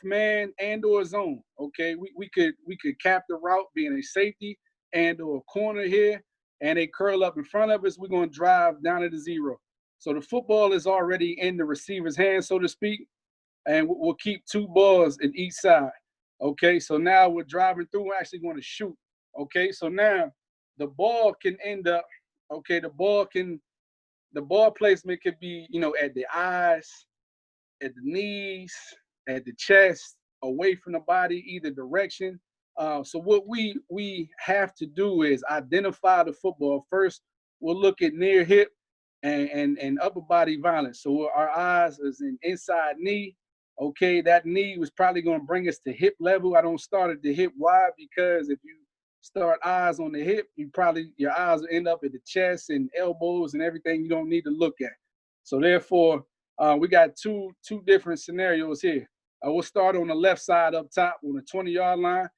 man and or zone. Okay, we could cap the route being a safety and or a corner here, and they curl up in front of us. We're gonna drive down to the zero. So the football is already in the receiver's hand, so to speak, and we'll keep two balls in each side. Okay, so now we're driving through. We're actually going to shoot. Okay, so now the ball can end up. Okay, the ball placement could be at the eyes, at the knees, at the chest, away from the body, either direction. So what we have to do is identify the football first. We'll look at near hip and upper body violence. So our eyes is in inside knee. Okay, that knee was probably going to bring us to hip level. I don't start at the hip wide because if you start eyes on the hip, your eyes will end up at the chest and elbows and everything you don't need to look at. So therefore, we got two different scenarios here. We'll start on the left side up top on the 20-yard line.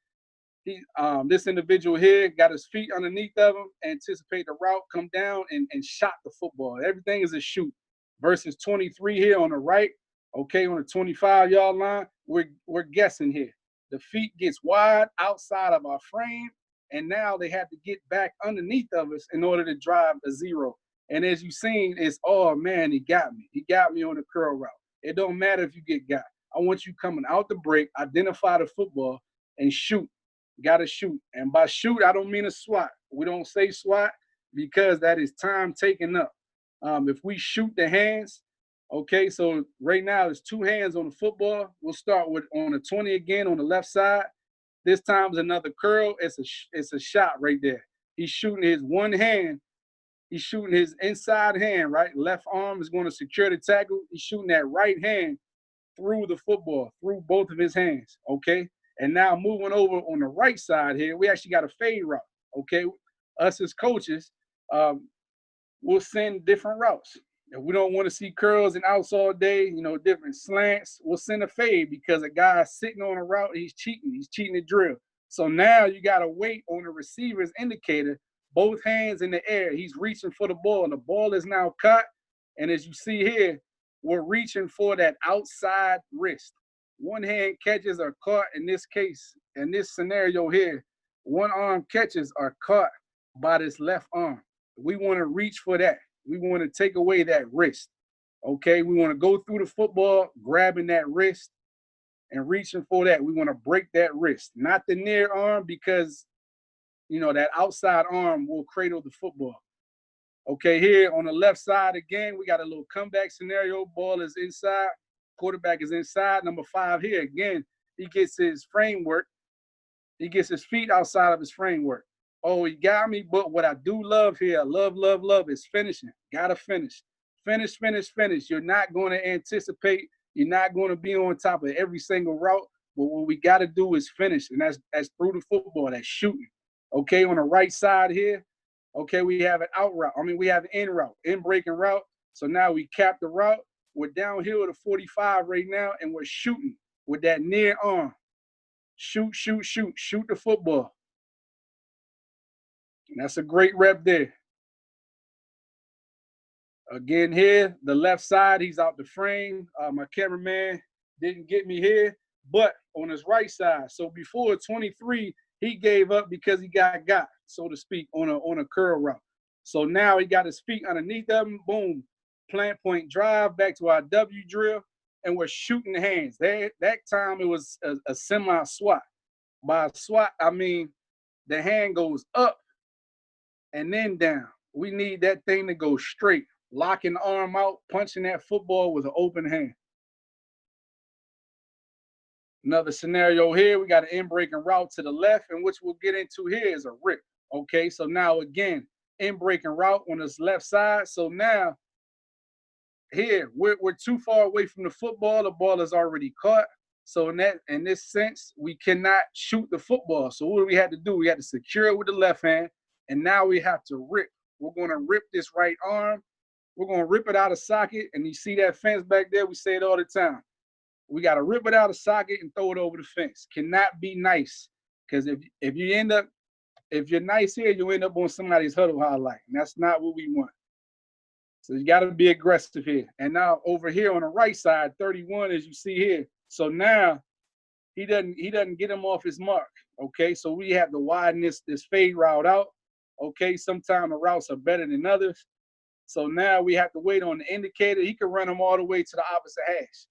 This individual here got his feet underneath of him, anticipate the route, come down and shot the football. Everything is a shoot. Versus 23 here on the right, okay, on the 25-yard line, we're guessing here. The feet gets wide outside of our frame, and now they have to get back underneath of us in order to drive a zero. And as you've seen, it's, oh man, he got me. He got me on the curl route. It don't matter if you get got. I want you coming out the break, identify the football, and shoot. Got to shoot. And by shoot, I don't mean a swat. We don't say swat because that is time taken up. If we shoot the hands, okay, so right now there's two hands on the football. We'll start with on the 20 again on the left side. This time is another curl. It's a shot right there. He's shooting his one hand. He's shooting his inside hand, right? Left arm is going to secure the tackle. He's shooting that right hand through the football, through both of his hands, okay? And now moving over on the right side here, we actually got a fade route, okay? Us as coaches, we'll send different routes. If we don't want to see curls and outs all day, different slants, we'll send a fade because a guy sitting on a route, he's cheating. He's cheating the drill. So now you got to wait on the receiver's indicator, both hands in the air. He's reaching for the ball, and the ball is now caught. And as you see here, we're reaching for that outside wrist. One hand catches are caught in this case, in this scenario here. One arm catches are caught by this left arm. We want to reach for that. We want to take away that wrist. Okay, we want to go through the football, grabbing that wrist and reaching for that. We want to break that wrist, not the near arm, because that outside arm will cradle the football. Okay, here on the left side again, we got a little comeback scenario. Ball is inside, quarterback is inside. Number 5 here again, he gets his framework. He gets his feet outside of his framework. Oh, he got me. But what I do love here, love is finishing. Gotta finish. Finish. You're not going to anticipate. You're not going to be on top of every single route. But what we got to do is finish. And that's through the football. That's shooting. Okay, on the right side here, okay, we have an out route. We have an in route, in breaking route. So now we cap the route. We're downhill to 45 right now, and we're shooting with that near arm. Shoot the football. And that's a great rep there. Again here, the left side, he's out the frame. My cameraman didn't get me here, but on his right side. So before 23, he gave up because he got, so to speak, on a curl route. So now he got his feet underneath of him. Boom, plant point drive back to our W drill, and we're shooting the hands. That time it was a semi-swat. By swat, I mean the hand goes up and then down. We need that thing to go straight, locking the arm out, punching that football with an open hand. Another scenario here, we got an in-breaking route to the left, and which we'll get into here is a rip. Okay, so now again, in-breaking route on this left side. So now here, we're too far away from the football. The ball is already caught. So in this sense, we cannot shoot the football. So what do we have to do? We have to secure it with the left hand, and now we have to rip. We're going to rip this right arm. We're going to rip it out of socket, and you see that fence back there? We say it all the time. We got to rip it out of socket and throw it over the fence. Cannot be nice, because if you're nice here, you end up on somebody's huddle highlight, and that's not what we want. So you got to be aggressive here. And now over here on the right side, 31, as you see here. So now he doesn't get him off his mark. Okay, so we have to widen this fade route out. Okay, sometimes the routes are better than others. So now we have to wait on the indicator. He can run them all the way to the opposite hash.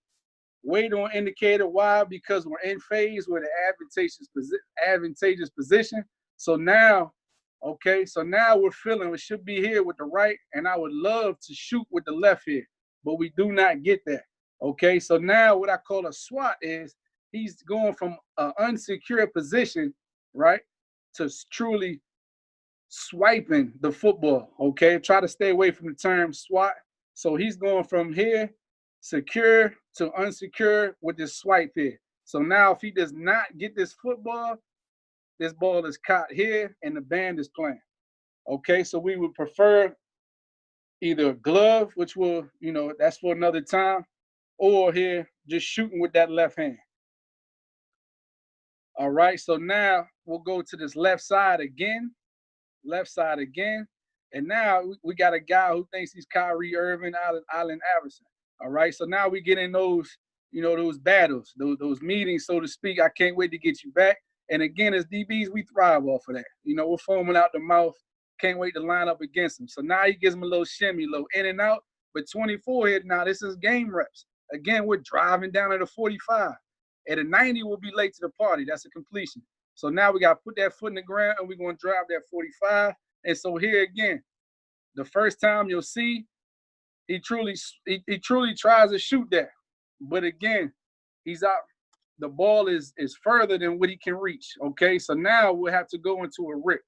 Wait on indicator. Why? Because we're in phase with an advantageous position. So now, okay, so now we're feeling we should be here with the right, and I would love to shoot with the left here, but we do not get that. Okay, so now what I call a swat is he's going from an unsecure position, right, to truly swiping the football. Okay, try to stay away from the term swat. So he's going from here, secure to unsecure with this swipe here. So now if he does not get this football, this ball is caught here and the band is playing. Okay, so we would prefer either a glove, which will, that's for another time, or here just shooting with that left hand. All right, so now we'll go to this left side again. And now we got a guy who thinks he's Kyrie Irving, Allen Iverson. All right, so now we get in those, those battles, those meetings, so to speak. I can't wait to get you back. And again, as DBs, we thrive off of that. We're foaming out the mouth. Can't wait to line up against him. So now he gives him a little shimmy, a little in and out. But 24 here now, this is game reps. Again, we're driving down at a 45. At a 90, we'll be late to the party. That's a completion. So now we got to put that foot in the ground and we're going to drive that 45. And so here again, the first time you'll see he truly tries to shoot that. But again, he's out. The ball is further than what he can reach. Okay, so now we'll have to go into a rip.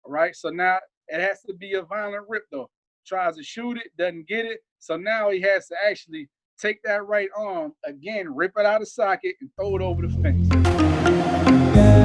All right, so now it has to be a violent rip though. Tries to shoot it, doesn't get it. So now he has to actually take that right arm, again, rip it out of socket and throw it over the fence.